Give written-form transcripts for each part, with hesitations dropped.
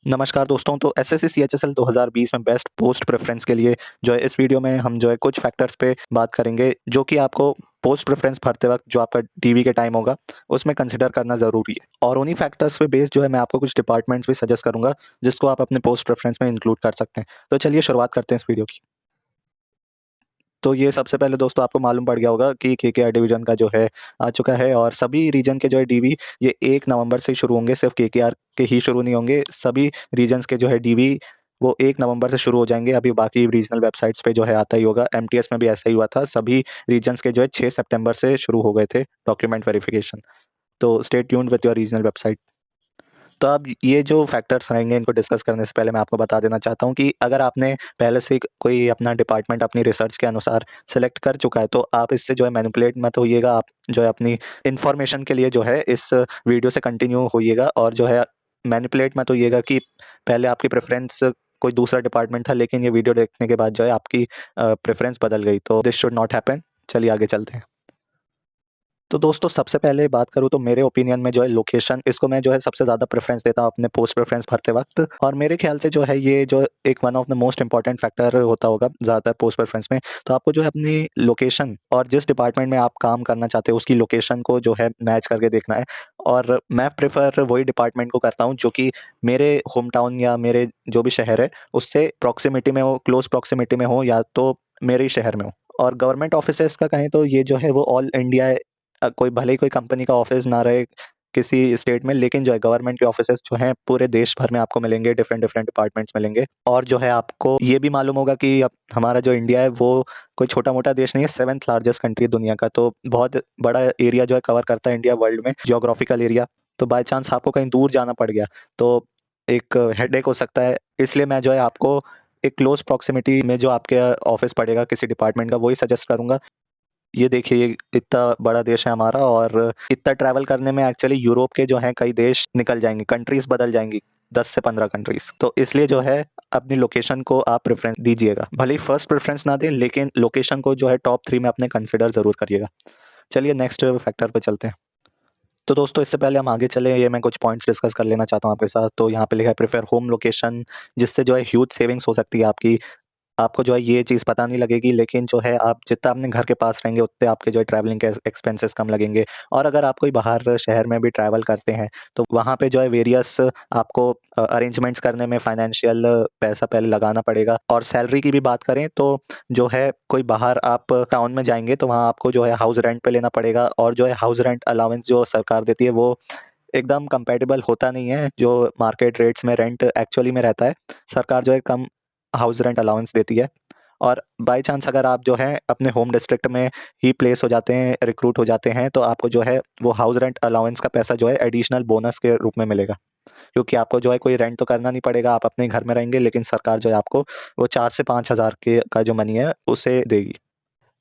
नमस्कार दोस्तों। तो एसएससी सीएचएसएल 2020 में बेस्ट पोस्ट प्रेफरेंस के लिए जो है इस वीडियो में हम जो है कुछ फैक्टर्स पे बात करेंगे जो कि आपको पोस्ट प्रेफरेंस भरते वक्त जो आपका डीवी के टाइम होगा उसमें कंसिडर करना ज़रूरी है। और उन्हीं फैक्टर्स पे बेस्ड जो है मैं आपको कुछ डिपार्टमेंट्स भी सजेस्ट करूंगा जिसको आप अपने पोस्ट प्रेफरेंस में इंक्लूड कर सकते हैं। तो चलिए शुरुआत करते हैं इस वीडियो की। तो ये सबसे पहले दोस्तों आपको मालूम पड़ गया होगा कि केकेआर डिवीजन का जो है आ चुका है और सभी रीजन के जो है डीवी ये 1 नवंबर से शुरू होंगे। सिर्फ केकेआर के ही शुरू नहीं होंगे, सभी रीजन्स के जो है डीवी वो 1 नवंबर से शुरू हो जाएंगे। अभी बाकी रीजनल वेबसाइट्स पे जो है आता ही होगा। एमटीएस में भी ऐसा ही हुआ था, सभी रीजन्स के जो है 6 सितंबर से शुरू हो गए थे डॉक्यूमेंट वेरिफिकेशन। तो stay tuned with your regional website. तो अब ये जो फैक्टर्स रहेंगे इनको डिस्कस करने से पहले मैं आपको बता देना चाहता हूँ कि अगर आपने पहले से कोई अपना डिपार्टमेंट अपनी रिसर्च के अनुसार सेलेक्ट कर चुका है तो आप इससे जो है मैनिपुलेट मत होइएगा। आप जो है अपनी इन्फॉर्मेशन के लिए जो है इस वीडियो से कंटिन्यू होइएगा और जो है मैनिपुलेट मत होइएगा कि पहले आपकी प्रेफरेंस कोई दूसरा डिपार्टमेंट था लेकिन ये वीडियो देखने के बाद जो है आपकी प्रेफरेंस बदल गई। तो दिस शुड नॉट हैपन। चलिए आगे चलते हैं। तो दोस्तों सबसे पहले बात करूँ तो मेरे ओपिनियन में जो है लोकेशन, इसको मैं जो है सबसे ज़्यादा प्रेफरेंस देता हूँ अपने पोस्ट प्रेफरेंस भरते वक्त। और मेरे ख्याल से जो है ये जो एक one of the most important factor होता होगा ज़्यादातर पोस्ट प्रेफरेंस में। तो आपको जो है अपनी लोकेशन और जिस डिपार्टमेंट में आप काम करना चाहते हो उसकी लोकेशन को जो है मैच करके देखना है। और मैं प्रेफर वही डिपार्टमेंट को करता हूँ जो कि मेरे होम टाउन या मेरे जो भी शहर है उससे प्रॉक्सिमिटी में हो, क्लोज प्रॉक्सिमिटी में हो या तो मेरे ही शहर में हो। और गवर्नमेंट ऑफिसेज का कहें तो ये जो है वो ऑल इंडिया, कोई भले ही कोई कंपनी का ऑफिस ना रहे किसी स्टेट में, लेकिन जो है गवर्नमेंट के ऑफिसेज जो हैं पूरे देश भर में आपको मिलेंगे, डिफरेंट डिफरेंट डिपार्टमेंट्स मिलेंगे। और जो है आपको ये भी मालूम होगा कि अब हमारा जो इंडिया है वो कोई छोटा मोटा देश नहीं है, 7th लार्जेस्ट कंट्री है दुनिया का। तो बहुत बड़ा एरिया जो है कवर करता है इंडिया वर्ल्ड में, जियोग्राफिकल एरिया। तो बाय चांस आपको कहीं दूर जाना पड़ गया तो एक हेडेक हो सकता है। इसलिए मैं जो है आपको एक क्लोज प्रॉक्सिमिटी में जो आपके ऑफिस पड़ेगा किसी डिपार्टमेंट का वही सजेस्ट करूंगा। ये देखिए ये इतना बड़ा देश है हमारा और इतना ट्रैवल करने में एक्चुअली यूरोप के जो हैं कई देश निकल जाएंगे, कंट्रीज बदल जाएंगी, 10 से 15 कंट्रीज। तो इसलिए जो है अपनी लोकेशन को आप प्रेफरेंस दीजिएगा। भले ही फर्स्ट प्रेफरेंस ना दें लेकिन लोकेशन को जो है टॉप 3 में अपने कंसिडर जरूर करिएगा। चलिए नेक्स्ट फैक्टर पे चलते हैं। तो दोस्तों इससे पहले हम आगे चले ये मैं कुछ पॉइंट्स डिस्कस कर लेना चाहता हूँ आपके साथ। तो यहाँ पे लिखा है प्रेफर होम लोकेशन, जिससे जो है ह्यूज सेविंग्स हो सकती है आपकी। आपको जो है ये चीज़ पता नहीं लगेगी लेकिन जो है आप जितना अपने घर के पास रहेंगे उतने आपके जो है ट्रैवलिंग के एक्सपेंसेस कम लगेंगे। और अगर आप कोई बाहर शहर में भी ट्रैवल करते हैं तो वहाँ पे जो है वेरियस आपको अरेंजमेंट्स करने में फाइनेंशियल पैसा पहले लगाना पड़ेगा। और सैलरी की भी बात करें तो जो है कोई बाहर आप टाउन में जाएंगे तो वहाँ आपको जो है हाउस रेंट पे लेना पड़ेगा। और जो है हाउस रेंट अलाउंस जो सरकार देती है वो एकदम कंपैटिबल होता नहीं है जो मार्केट रेट्स में रेंट एक्चुअली में रहता है। सरकार जो है कम हाउस रेंट अलाउंस देती है। और बाय चांस अगर आप जो है अपने होम डिस्ट्रिक्ट में ही प्लेस हो जाते हैं, रिक्रूट हो जाते हैं, तो आपको जो है वो हाउस रेंट अलाउंस का पैसा जो है एडिशनल बोनस के रूप में मिलेगा। क्योंकि आपको जो है कोई रेंट तो करना नहीं पड़ेगा, आप अपने घर में रहेंगे, लेकिन सरकार जो है आपको वो 4 से 5 हज़ार के का जो मनी है उसे देगी।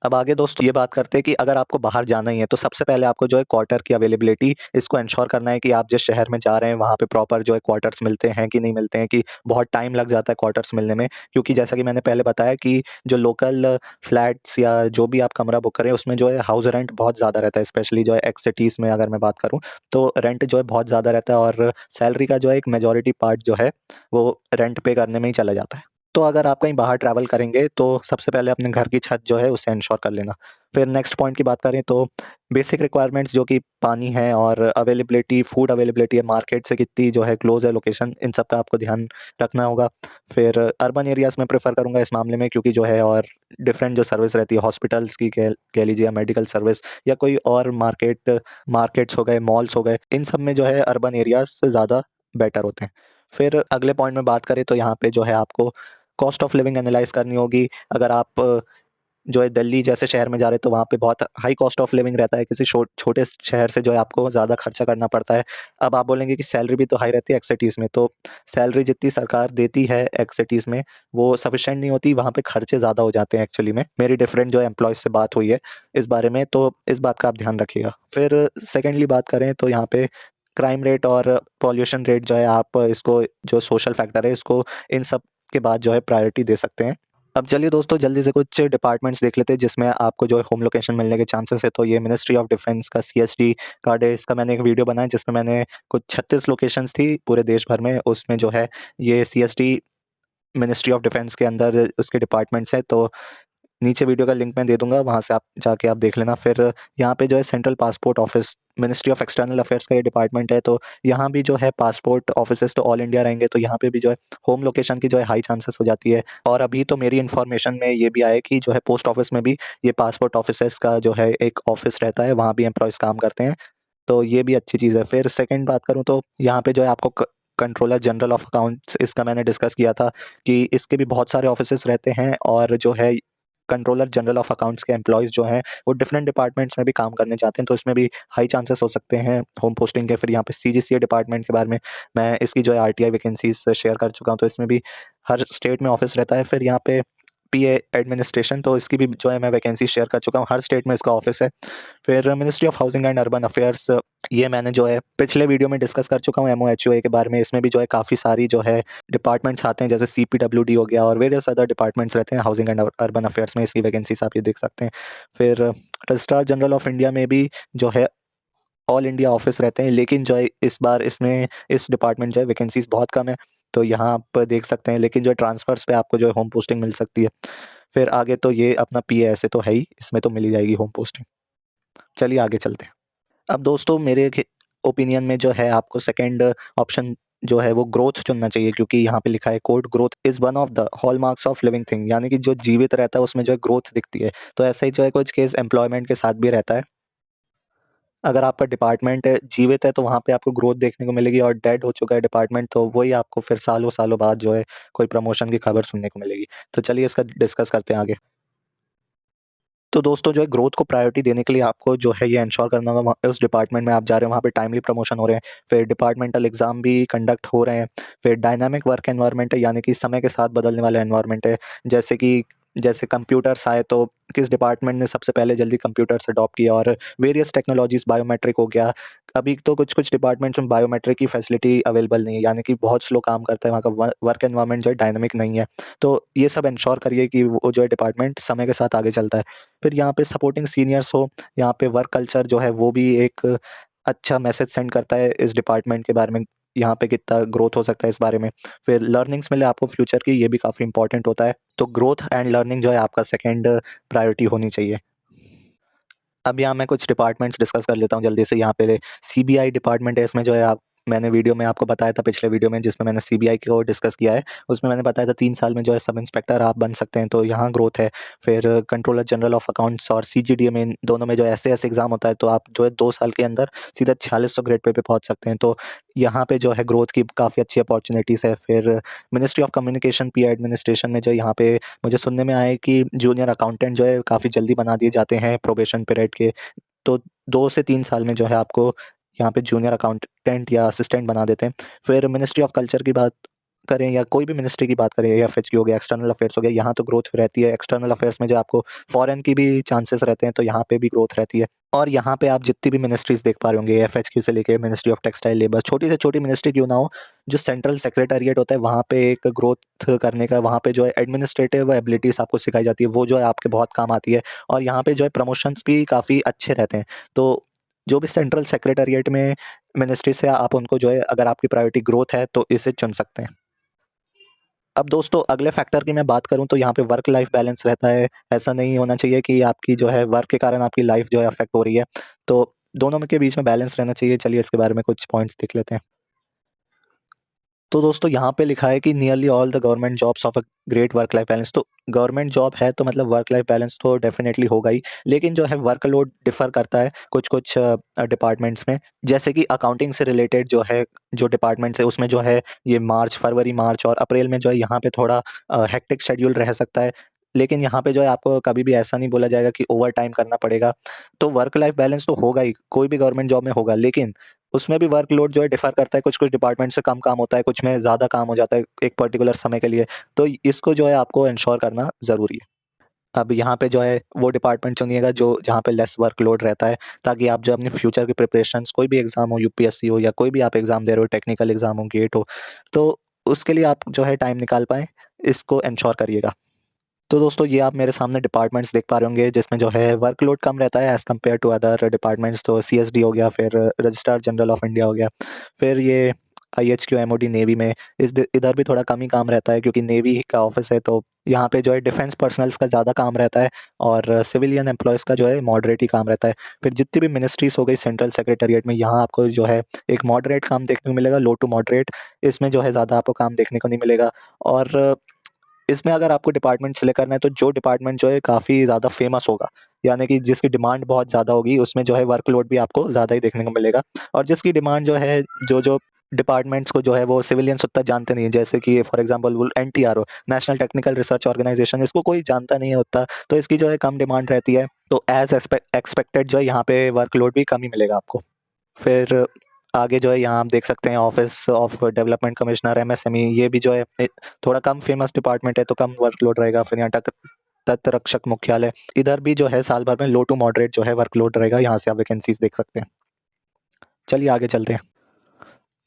अब आगे दोस्तों ये बात करते हैं कि अगर आपको बाहर जाना ही है तो सबसे पहले आपको जो है क्वार्टर की अवेलेबिलिटी इसको इंश्योर करना है कि आप जिस शहर में जा रहे हैं वहाँ पे प्रॉपर जो है क्वार्टर्स मिलते हैं कि नहीं मिलते हैं, कि बहुत टाइम लग जाता है क्वार्टर्स मिलने में। क्योंकि जैसा कि मैंने पहले बताया कि जो लोकल फ्लैट्स या जो भी आप कमरा बुक करें उसमें जो है हाउस रेंट बहुत ज़्यादा रहता है, स्पेशली जो है एक्स सिटीज़ में अगर मैं बात करूँ तो रेंट जो है बहुत ज़्यादा रहता है और सैलरी का जो है एक मेजोरिटी पार्ट जो है वो रेंट पे करने में ही चला जाता है। तो अगर आप कहीं बाहर ट्रैवल करेंगे तो सबसे पहले अपने घर की छत जो है उसे इंश्योर कर लेना। फिर नेक्स्ट पॉइंट की बात करें तो बेसिक रिक्वायरमेंट्स जो कि पानी है और अवेलेबिलिटी, फूड अवेलेबिलिटी है, मार्केट से कितनी जो है क्लोज है लोकेशन, इन सब का आपको ध्यान रखना होगा। फिर अर्बन एरियाज़ में प्रेफर करूंगा इस मामले में, क्योंकि जो है और डिफरेंट जो सर्विस रहती है हॉस्पिटल्स की कह लीजिए या मेडिकल सर्विस या कोई और मार्केट्स हो गए, मॉल्स हो गए, इन सब में जो है अर्बन एरियाज से ज़्यादा बेटर होते हैं। फिर अगले पॉइंट में बात करें तो यहाँ पे जो है आपको कॉस्ट ऑफ लिविंग एनालाइज करनी होगी। अगर आप जो है दिल्ली जैसे शहर में जा रहे हैं तो वहाँ पे बहुत हाई कॉस्ट ऑफ लिविंग रहता है, किसी छोटे शहर से जो है आपको ज़्यादा खर्चा करना पड़ता है। अब आप बोलेंगे कि सैलरी भी तो हाई रहती है एक्स सिटीज़ में, तो सैलरी जितनी सरकार देती है एक्स सिटीज़ में वो सफिशेंट नहीं होती, वहाँ पे खर्चे ज़्यादा हो जाते हैं एक्चुअली में। मेरी डिफरेंट जो है एम्प्लॉयज़ से बात हुई है इस बारे में, तो इस बात का आप ध्यान रखिएगा। फिर सेकेंडली बात करें तो यहाँ पे क्राइम रेट और पॉल्यूशन रेट जो है आप इसको जो सोशल फैक्टर है इसको इन सब के बाद जो है प्रायोरिटी दे सकते हैं। अब चलिए दोस्तों जल्दी से कुछ डिपार्टमेंट्स देख लेते हैं जिसमें आपको जो है होम लोकेशन मिलने के चांसेस है। तो ये मिनिस्ट्री ऑफ डिफेंस का सीएसडी कार्ड है। इसका मैंने एक वीडियो बनाया जिसमें मैंने कुछ 36 लोकेशंस थी पूरे देश भर में, उसमें जो है ये सीएसडी मिनिस्ट्री ऑफ डिफेंस के अंदर उसके डिपार्टमेंट्स हैं। तो नीचे वीडियो का लिंक मैं दे दूंगा, वहाँ से आप जाके आप देख लेना। फिर यहाँ पे जो है central passport office ministry of external affairs का ये डिपार्टमेंट है। तो यहाँ भी जो है पासपोर्ट ऑफिसेस तो ऑल इंडिया रहेंगे, तो यहाँ पे भी जो है होम लोकेशन की जो है हाई चांसेस हो जाती है। और अभी तो मेरी इन्फॉर्मेशन में ये भी आया कि जो है पोस्ट ऑफिस में भी ये पासपोर्ट ऑफिसेस का जो है एक ऑफिस रहता है, वहाँ भी एम्प्लॉयज़ काम करते हैं। तो ये भी अच्छी चीज़ है। फिर सेकंड बात करूँ तो यहाँ पे जो है आपको कंट्रोलर जनरल ऑफ अकाउंट्स, इसका मैंने डिस्कस किया था कि इसके भी बहुत सारे ऑफिसेस रहते हैं। और जो है कंट्रोलर जनरल ऑफ अकाउंट्स के एम्प्लॉयज़ जो हैं वो डिफरेंट डिपार्टमेंट्स में भी काम करने जाते हैं, तो इसमें भी हाई चांसेस हो सकते हैं होम पोस्टिंग के। फिर यहाँ पे सीजीसीए डिपार्टमेंट के बारे में मैं इसकी जो है आरटीआई वैकेंसीज शेयर कर चुका हूँ, तो इसमें भी हर स्टेट में ऑफिस रहता है। फिर यहाँ पे पीए एडमिनिस्ट्रेशन, तो इसकी भी जो है मैं वैकेंसी शेयर कर चुका हूँ, हर स्टेट में इसका ऑफिस है। फिर ministry of housing and urban affairs, ये मैंने जो है पिछले वीडियो में डिस्कस कर चुका हूँ एमओएचओए के बारे में। इसमें भी जो है काफ़ी सारी जो है डिपार्टमेंट्स आते हैं, जैसे सीपीडब्ल्यूडी हो गया और वेरियस अदर डिपार्टमेंट्स रहते हैं हाउसिंग एंड अर्बन अफेयर्स में, इसकी वैकेंसीज आप ये देख सकते हैं। फिर रजिस्ट्रार जनरल ऑफ इंडिया में भी जो है ऑल इंडिया ऑफिस रहते हैं, लेकिन जो है इस बार इसमें इस डिपार्टमेंट जो है वैकेंसीज बहुत कम है, तो यहाँ आप देख सकते हैं। लेकिन जो ट्रांसफर्स पे आपको जो है होम पोस्टिंग मिल सकती है। फिर आगे तो ये अपना पीए ऐसे तो है ही, इसमें तो मिल ही जाएगी होम पोस्टिंग। चलिए आगे चलते हैं। अब दोस्तों मेरे ओपिनियन में जो है आपको सेकंड ऑप्शन जो है वो ग्रोथ चुनना चाहिए, क्योंकि यहाँ पे लिखा है code growth is one of the hallmarks of living thing, यानी कि जो जीवित रहता है उसमें जो है ग्रोथ दिखती है। तो ऐसा ही जो है कुछ केस एम्प्लॉयमेंट के साथ भी रहता है। अगर आपका डिपार्टमेंट जीवित है तो वहाँ पे आपको ग्रोथ देखने को मिलेगी, और डेड हो चुका है डिपार्टमेंट तो वही आपको फिर सालों सालों बाद जो है कोई प्रमोशन की खबर सुनने को मिलेगी। तो चलिए इसका डिस्कस करते हैं आगे। तो दोस्तों जो है ग्रोथ को प्रायोरिटी देने के लिए आपको जो है ये इंश्योर करना होगा उस डिपार्टमेंट में आप जा रहे हैं वहाँ पे टाइमली प्रमोशन हो रहे हैं। फिर डिपार्टमेंटल एग्जाम भी कंडक्ट हो रहे हैं। फिर डायनामिक वर्क एनवायरनमेंट है, यानी कि समय के साथ बदलने वाला एनवायरनमेंट है। जैसे कंप्यूटर्स आए तो किस डिपार्टमेंट ने सबसे पहले जल्दी कंप्यूटर्स अडॉप्ट किया, और वेरियस टेक्नोलॉजीज बायोमेट्रिक हो गया। अभी तो कुछ कुछ डिपार्टमेंट्स में बायोमेट्रिक की फैसिलिटी अवेलेबल नहीं है, यानी कि बहुत स्लो काम करता है, वहाँ का वर्क एनवायरनमेंट जो है डायनामिक नहीं है। तो ये सब इंश्योर करिए कि वो जो है डिपार्टमेंट समय के साथ आगे चलता है। फिर यहाँ पे सपोर्टिंग सीनियर्स हो, यहाँ पे वर्क कल्चर जो है वो भी एक अच्छा मैसेज सेंड करता है इस डिपार्टमेंट के बारे में, यहाँ पे कितना ग्रोथ हो सकता है इस बारे में। फिर लर्निंग्स मिले आपको फ्यूचर की, ये भी काफ़ी इंपॉर्टेंट होता है। तो ग्रोथ एंड लर्निंग जो है आपका सेकेंड प्रायोरिटी होनी चाहिए। अब यहाँ मैं कुछ डिपार्टमेंट्स डिस्कस कर लेता हूँ जल्दी से। यहाँ पे सीबीआई डिपार्टमेंट है, इसमें जो है आप मैंने वीडियो में आपको बताया था पिछले वीडियो में जिसमें मैंने सीबीआई को डिस्कस किया है, उसमें मैंने बताया था 3 साल में जो है सब इंस्पेक्टर आप बन सकते हैं, तो यहाँ ग्रोथ है। फिर कंट्रोलर जनरल ऑफ अकाउंट्स और सीजीडीए में दोनों में जो एसएएस एग्जाम होता है, तो आप जो है 2 साल के अंदर सीधा 4600 ग्रेड पे पहुँच सकते हैं। तो यहाँ पे जो है ग्रोथ की काफ़ी अच्छी अपॉर्चुनिटीज़ है। फिर ministry of communication P administration में जो यहाँ पे मुझे सुनने में आया है कि जूनियर अकाउंटेंट जो है काफ़ी जल्दी बना दिए जाते हैं प्रोबेशन पीरियड के। तो 2 से 3 साल में जो है आपको यहाँ पे जूनियर अकाउंटेंट या असिस्टेंट बना देते हैं। फिर मिनिस्ट्री ऑफ कल्चर की बात करें या कोई भी मिनिस्ट्री की बात करें, एफएच की हो गया, एक्सटर्नल अफेयर्स हो गया, यहाँ तो ग्रोथ रहती है। एक्सटर्नल अफेयर्स में जो आपको फॉरेन की भी चांसेस रहते हैं, तो यहाँ पे भी ग्रोथ रहती है। और यहाँ पे आप जितनी भी मिनिस्ट्रीज देख पा रहे होंगे, एफएचक्यू से लेके मिनिस्ट्री ऑफ टेक्सटाइल लेबर, छोटी से छोटी मिनिस्ट्री क्यों ना हो, जो सेंट्रल सेक्रेटेरिएट होता है वहाँ पे एक ग्रोथ करने का, वहाँ पे जो है एडमिनिस्ट्रेटिव एबिलिटीज़ आपको सिखाई जाती है, वो जो है आपके बहुत काम आती है। और यहाँ पे जो है प्रमोशंस भी काफ़ी अच्छे रहते हैं। तो जो भी सेंट्रल सेक्रेटेरिएट में मिनिस्ट्री से आप उनको जो है, अगर आपकी प्रायोरिटी ग्रोथ है तो इसे चुन सकते हैं। अब दोस्तों अगले फैक्टर की मैं बात करूं तो यहाँ पे वर्क लाइफ बैलेंस रहता है। ऐसा नहीं होना चाहिए कि आपकी जो है वर्क के कारण आपकी लाइफ जो है अफेक्ट हो रही है, तो दोनों में के बीच में बैलेंस रहना चाहिए। चलिए इसके बारे में कुछ पॉइंट्स देख लेते हैं। तो दोस्तों यहाँ पे लिखा है कि nearly all the government jobs of a great work life balance. तो गवर्नमेंट जॉब है तो मतलब वर्क लाइफ बैलेंस तो डेफिनेटली होगा ही, लेकिन जो है वर्कलोड डिफर करता है कुछ कुछ डिपार्टमेंट्स में। जैसे कि अकाउंटिंग से रिलेटेड जो है जो डिपार्टमेंट्स है उसमें जो है ये फरवरी मार्च और अप्रैल में जो है यहाँ पे थोड़ा हेक्टिक शेड्यूल रह सकता है। लेकिन यहाँ पे जो है आपको कभी भी ऐसा नहीं बोला जाएगा कि ओवर टाइम करना पड़ेगा। तो वर्क लाइफ बैलेंस तो होगा ही, कोई भी गवर्नमेंट जॉब में होगा, लेकिन उसमें भी वर्कलोड जो है डिफर करता है। कुछ-कुछ डिपार्टमेंट से कम काम होता है, कुछ में ज़्यादा काम हो जाता है एक पर्टिकुलर समय के लिए। तो इसको जो है आपको एन्श्योर करना ज़रूरी है। अब यहाँ पे जो है वो डिपार्टमेंट चुनिएगा जो जहाँ पे लेस वर्कलोड रहता है, ताकि आप जो अपने फ्यूचर की प्रिपरेशंस, कोई भी एग्ज़ाम हो, यूपीएससी हो या कोई भी आप एग्ज़ाम दे रहे हो, टेक्निकल एग्ज़ाम हो, गेट हो, तो उसके लिए आप जो है टाइम निकाल पाएँ, इसको एन्श्योर करिएगा। तो दोस्तों ये आप मेरे सामने डिपार्टमेंट्स देख पा रहे होंगे जिसमें जो है वर्कलोड कम रहता है as compared to other departments. तो सीएसडी हो गया, फिर रजिस्ट्रार जनरल ऑफ इंडिया हो गया, फिर ये आईएचक्यू एमओडी नेवी में इधर भी थोड़ा कम ही काम रहता है क्योंकि नेवी का ऑफिस है। तो यहाँ पे जो है डिफेंस पर्सनल्स का ज़्यादा काम रहता है और सिविलियन एम्प्लॉयज़ का जो है मॉडरेट ही काम रहता है। फिर जितनी भी मिनिस्ट्रीज हो गई सेंट्रल सेक्रेटेरिएट में, यहाँ आपको जो है एक मॉडरेट काम देखने को मिलेगा, लो टू मॉडरेट। इसमें जो है ज़्यादा आपको काम देखने को नहीं मिलेगा। और इसमें अगर आपको डिपार्टमेंट सेलेक्ट करना है तो जो डिपार्टमेंट जो है काफ़ी ज़्यादा फेमस होगा, यानी कि जिसकी डिमांड बहुत ज़्यादा होगी, उसमें जो है वर्कलोड भी आपको ज़्यादा ही देखने को मिलेगा। और जिसकी डिमांड जो है, जो जो डिपार्टमेंट्स को जो है वो सिविलियंस उतना जानते नहीं है, जैसे कि फॉर एग्जांपल वो NTRO, national technical research organisation, इसको कोई जानता नहीं है उतना, तो इसकी जो है कम डिमांड रहती है। तो एज एक्सपेक्टेड जो है यहाँ पे वर्कलोड भी कम ही मिलेगा आपको। फिर आगे जो है यहाँ आप देख सकते हैं office of development commissioner MSME, ये भी जो है थोड़ा कम फेमस डिपार्टमेंट है तो कम वर्कलोड रहेगा। फिर यहाँ तक तट रक्षक मुख्यालय, इधर भी जो है साल भर में लो टू मॉडरेट जो है वर्कलोड रहेगा। यहाँ से आप वैकेंसीज देख सकते हैं। चलिए आगे चलते हैं।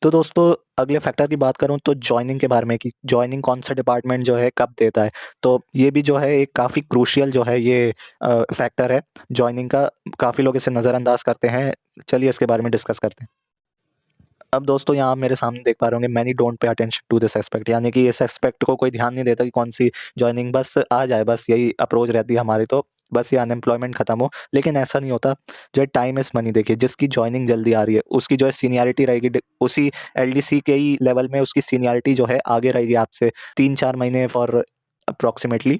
तो दोस्तों अगले फैक्टर की बात करूं तो जॉइनिंग के बारे में, कि जॉइनिंग कौन सा डिपार्टमेंट जो है कब देता है। तो ये भी जो है एक काफ़ी क्रूशियल जो है ये फैक्टर है जॉइनिंग का। काफ़ी लोग इसे नज़रअंदाज करते हैं। चलिए इसके बारे में डिस्कस करते हैं। अब दोस्तों यहाँ आप मेरे सामने देख पा रहे होंगे many don't pay attention to this aspect, यानी कि इस एस्पेक्ट को कोई ध्यान नहीं देता कि कौन सी जॉइनिंग बस आ जाए, बस यही अप्रोच रहती है हमारी, तो बस ये अनएम्प्लॉयमेंट खत्म हो। लेकिन ऐसा नहीं होता। जो टाइम इज मनी, देखिए जिसकी जॉइनिंग जल्दी आ रही है उसकी जो है सीनियरिटी रहेगी उसी एलडीसी के ही लेवल में, उसकी सीनियरिटी जो है आगे रहेगी आपसे 3-4 महीने फॉर अप्रोक्सीमेटली।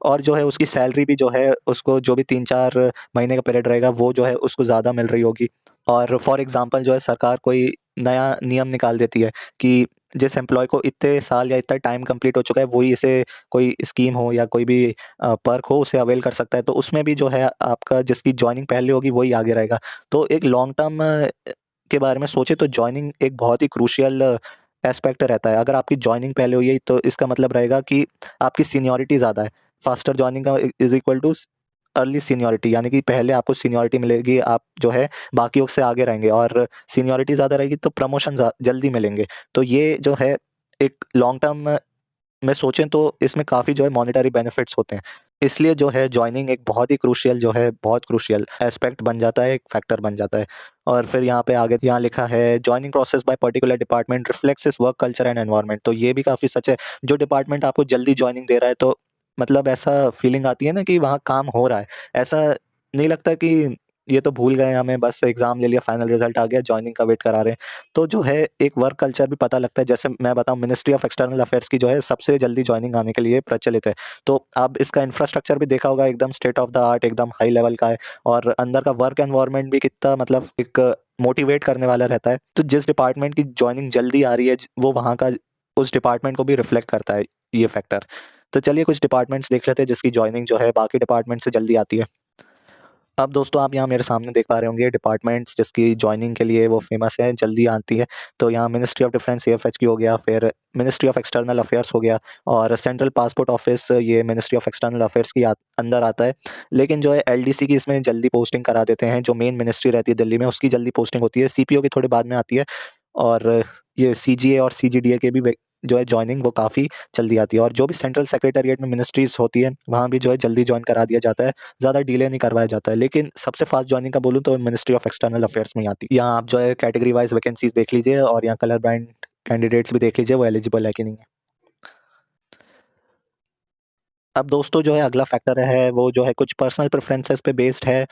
और जो है उसकी सैलरी भी जो है उसको जो भी 3-4 महीने का पीरियड रहेगा वो जो है उसको ज़्यादा मिल रही होगी। और फॉर एग्जांपल जो है सरकार कोई नया नियम निकाल देती है कि जिस एम्प्लॉय को इतने साल या इतना टाइम कंप्लीट हो चुका है वही इसे कोई स्कीम हो या कोई भी पर्क हो उसे अवेल कर सकता है, तो उसमें भी जो है आपका जिसकी जॉइनिंग पहले होगी वही आगे रहेगा। तो एक लॉन्ग टर्म के बारे में सोचे तो जॉइनिंग एक बहुत ही क्रूशियल एस्पेक्ट रहता है। अगर आपकी जॉइनिंग पहले हुई है तो इसका मतलब रहेगा कि आपकी सीनियरिटी ज़्यादा है। फास्टर जॉइनिंग का is equal too early seniority, यानी कि पहले आपको सीनियरिटी मिलेगी, आप जो है बाकियों से आगे रहेंगे, और सीनियरिटी ज़्यादा रहेगी तो प्रमोशन जल्दी मिलेंगे। तो ये जो है एक लॉन्ग टर्म में सोचें तो इसमें काफ़ी जो है मॉनेटरी बेनिफिट्स होते हैं। इसलिए जो है जॉइनिंग एक बहुत ही क्रूशियल जो है, बहुत क्रूशियल एस्पेक्ट बन जाता है, एक फैक्टर बन जाता है। और फिर यहाँ पे आगे यहाँ लिखा है joining process by particular department reflects is work culture and environment. तो ये भी काफ़ी सच है। जो डिपार्टमेंट आपको जल्दी जॉइनिंग दे रहा है तो मतलब ऐसा फीलिंग आती है ना कि वहाँ काम हो रहा है। ऐसा नहीं लगता कि ये तो भूल गए हमें, बस एग्ज़ाम ले लिया, फाइनल रिजल्ट आ गया, जॉइनिंग का वेट करा रहे हैं। तो जो है एक वर्क कल्चर भी पता लगता है। जैसे मैं बताऊँ, मिनिस्ट्री ऑफ एक्सटर्नल अफेयर्स की जो है सबसे जल्दी जॉइनिंग आने के लिए प्रचलित है। तो आप इसका इंफ्रास्ट्रक्चर भी देखा होगा, एकदम स्टेट ऑफ द आर्ट, एकदम हाई लेवल का है। और अंदर का वर्क एनवायरनमेंट भी कितना मतलब एक मोटिवेट करने वाला रहता है। तो जिस डिपार्टमेंट की जॉइनिंग जल्दी आ रही है वो वहाँ का उस डिपार्टमेंट को भी रिफ्लेक्ट करता है ये फैक्टर। तो चलिए कुछ डिपार्टमेंट्स देख लेते हैं जिसकी जॉइनिंग जो है बाकी डिपार्टमेंट से जल्दी आती है। अब दोस्तों आप यहाँ मेरे सामने देख पा रहे होंगे डिपार्टमेंट्स जिसकी जॉइनिंग के लिए वो फेमस है, जल्दी आती है। तो यहाँ मिनिस्ट्री ऑफ डिफेंस सीएफएचक्यू हो गया, फिर मिनिस्ट्री ऑफ एक्सटर्नल अफेयर्स हो गया, और सेंट्रल पासपोर्ट ऑफिस ये मिनिस्ट्री ऑफ एक्सटर्नल अफेयर्स की अंदर आता है। लेकिन जो है एलडीसी की इसमें जल्दी पोस्टिंग करा देते हैं। जो मेन मिनिस्ट्री रहती है दिल्ली में उसकी जल्दी पोस्टिंग होती है, सीपीओ की थोड़ी बाद में आती है। और ये सीजीए और सीजीडीए के भी जो है जॉइनिंग वो काफ़ी जल्दी आती है। और जो भी सेंट्रल सेक्रेटेरिएट में मिनिस्ट्रीज होती है वहाँ भी जो है जल्दी ज्वाइन करा दिया जाता है, ज़्यादा डिले नहीं करवाया जाता है। लेकिन सबसे फास्ट जॉइनिंग का बोलूँ तो मिनिस्ट्री ऑफ एक्सटर्नल अफेयर्स में ही आती है। यहाँ आप जो है कैटेगरी वाइज वैकेंसीज देख लीजिए और यहाँ कलर ब्लाइंड कैंडिडेट्स भी देख लीजिए वो एलिजिबल है कि नहीं है। अब दोस्तों जो है अगला फैक्टर है वो जो है कुछ पर्सनल प्रेफरेंसेस पे बेस्ड है।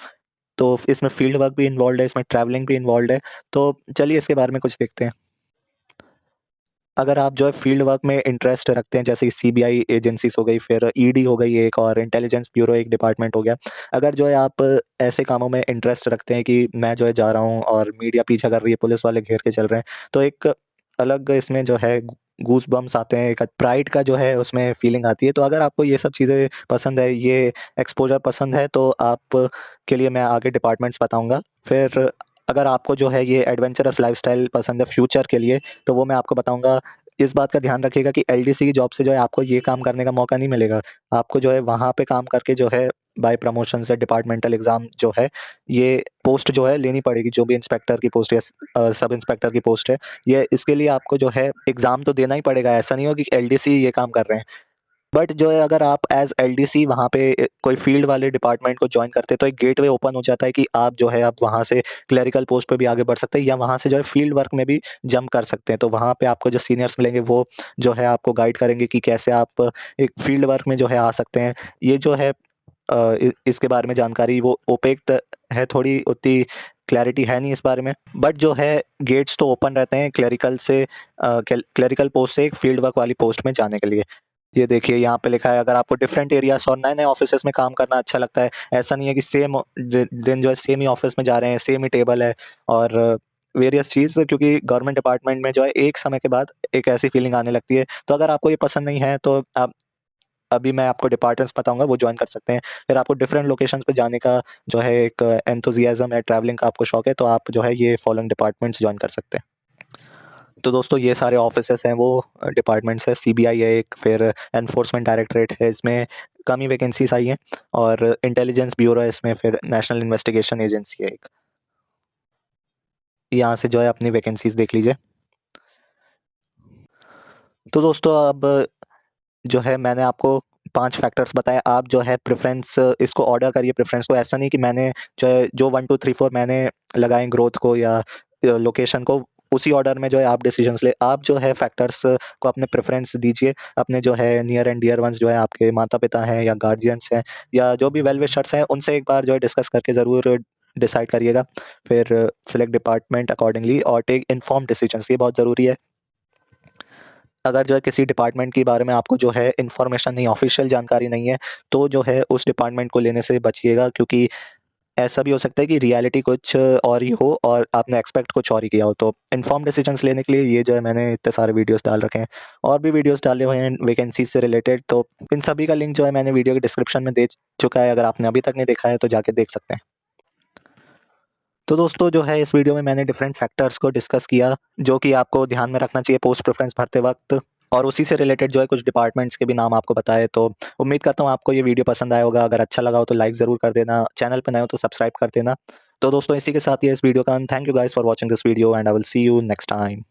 तो इसमें फील्ड वर्क भी इन्वॉल्व है, इसमें ट्रैवलिंग भी इन्वॉल्व है। तो चलिए इसके बारे में कुछ देखते हैं। अगर आप जो है फील्ड वर्क में इंटरेस्ट रखते हैं, जैसे सीबीआई एजेंसीज हो गई, फिर ईडी हो गई एक, और इंटेलिजेंस ब्यूरो एक डिपार्टमेंट हो गया। अगर जो है आप ऐसे कामों में इंटरेस्ट रखते हैं कि मैं जो है जा रहा हूँ और मीडिया पीछा कर रही है, पुलिस वाले घेर के चल रहे हैं, तो एक अलग इसमें जो है गूस बम्स आते हैं, एक प्राइड का जो है उसमें फीलिंग आती है। तो अगर आपको ये सब चीज़ें पसंद है, ये एक्सपोजर पसंद है, तो आप के लिए मैं आगे डिपार्टमेंट्स बताऊंगा। फिर अगर आपको जो है ये एडवेंचरस लाइफस्टाइल पसंद है फ्यूचर के लिए, तो वो मैं आपको बताऊंगा। इस बात का ध्यान रखिएगा कि एलडीसी की जॉब से जो है आपको ये काम करने का मौका नहीं मिलेगा। आपको जो है वहाँ पे काम करके जो है बाय प्रमोशन से डिपार्टमेंटल एग्ज़ाम जो है ये पोस्ट जो है लेनी पड़ेगी, जो भी इंस्पेक्टर की पोस्ट या सब इंस्पेक्टर की पोस्ट है। ये इसके लिए आपको जो है एग्ज़ाम तो देना ही पड़ेगा। ऐसा नहीं हो कि एलडीसी ये काम कर रहे हैं। बट जो है अगर आप एज एलडीसी वहाँ पे कोई फील्ड वाले डिपार्टमेंट को ज्वाइन करते हैं तो एक गेटवे ओपन हो जाता है कि आप जो है आप वहाँ से क्लरिकल पोस्ट पे भी आगे बढ़ सकते हैं या वहाँ से जो है फील्ड वर्क में भी जंप कर सकते हैं। तो वहाँ पे आपको जो सीनियर्स मिलेंगे वो जो है आपको गाइड करेंगे कि कैसे आप एक फील्ड वर्क में जो है आ सकते हैं। ये जो है इसके बारे में जानकारी वो ओपेक है, थोड़ी उतनी क्लैरिटी है नहीं इस बारे में। बट जो है गेट्स तो ओपन रहते हैं क्लरिकल पोस्ट से एक फील्ड वर्क वाली पोस्ट में जाने के लिए। ये देखिए यहाँ पे लिखा है अगर आपको डिफरेंट एरियाज और नए नए ऑफिसेज में काम करना अच्छा लगता है, ऐसा नहीं है कि सेम दिन जो है सेम ही ऑफिस में जा रहे हैं, सेम ही टेबल है और वेरियस चीज़, क्योंकि गवर्नमेंट डिपार्टमेंट में जो है एक समय के बाद एक ऐसी फीलिंग आने लगती है। तो अगर आपको ये पसंद नहीं है तो आप अभी मैं आपको डिपार्टमेंट्स बताऊंगा वो ज्वाइन कर सकते हैं। फिर आपको डिफरेंट लोकेशंस पे जाने का जो है एक एंथुजियाज्म है, ट्रैवलिंग का आपको शौक है, तो आप जो है ये फॉलोइंग डिपार्टमेंट्स ज्वाइन कर सकते हैं। तो दोस्तों ये सारे ऑफिसेस हैं वो डिपार्टमेंट्स है। सीबीआई है एक, फिर एनफोर्समेंट डायरेक्टरेट है, इसमें कम ही वैकेंसीज आई हैं, और इंटेलिजेंस ब्यूरो है इसमें, फिर नेशनल इन्वेस्टिगेशन एजेंसी है एक। यहाँ से जो है अपनी वैकेंसीज देख लीजिए। तो दोस्तों अब जो है मैंने आपको 5 फैक्टर्स बताए। आप जो है प्रेफ़रेंस इसको ऑर्डर करिए प्रेफ़रेंस को। ऐसा नहीं कि मैंने जो 1 2 3 4 मैंने लगाए ग्रोथ को या लोकेशन को, उसी ऑर्डर में जो है आप डिसीजंस ले। आप जो है फैक्टर्स को अपने प्रेफ़रेंस दीजिए। अपने जो है नियर एंड डियर वंस जो है आपके माता-पिता हैं या गार्डियंस हैं या जो भी वेल विशर्स हैं, उनसे एक बार जो है डिस्कस करके ज़रूर डिसाइड करिएगा। फिर सेलेक्ट डिपार्टमेंट अकॉर्डिंगली और टेक इन्फॉर्म्ड डिसीजंस, ये बहुत ज़रूरी है। अगर जो है किसी डिपार्टमेंट के बारे में आपको जो है इन्फॉर्मेशन नहीं, ऑफिशियल जानकारी नहीं है, तो जो है उस डिपार्टमेंट को लेने से बचिएगा, क्योंकि ऐसा भी हो सकता है कि रियलिटी कुछ और ही हो और आपने एक्सपेक्ट कुछ और ही किया हो। तो इन्फॉर्म डिसीजंस लेने के लिए ये जो है मैंने इतने सारे वीडियोस डाल रखे हैं, और भी वीडियोस डाले हुए हैं वैकेंसीज से रिलेटेड, तो इन सभी का लिंक जो है मैंने वीडियो के डिस्क्रिप्शन में दे चुका है। अगर आपने अभी तक नहीं देखा है तो जाके देख सकते हैं। तो दोस्तों जो है इस वीडियो में मैंने डिफरेंट फैक्टर्स को डिस्कस किया जो कि आपको ध्यान में रखना चाहिए पोस्ट प्रेफरेंस भरते वक्त, और उसी से रिलेटेड जो है कुछ डिपार्टमेंट्स के भी नाम आपको बताए। तो उम्मीद करता हूँ आपको ये वीडियो पसंद आया होगा। अगर अच्छा लगा हो तो लाइक ज़रूर कर देना, चैनल पर नए हो तो सब्सक्राइब कर देना। तो दोस्तों इसी के साथ ये इस वीडियो का, thank you guys for watching this video and I will see you next time.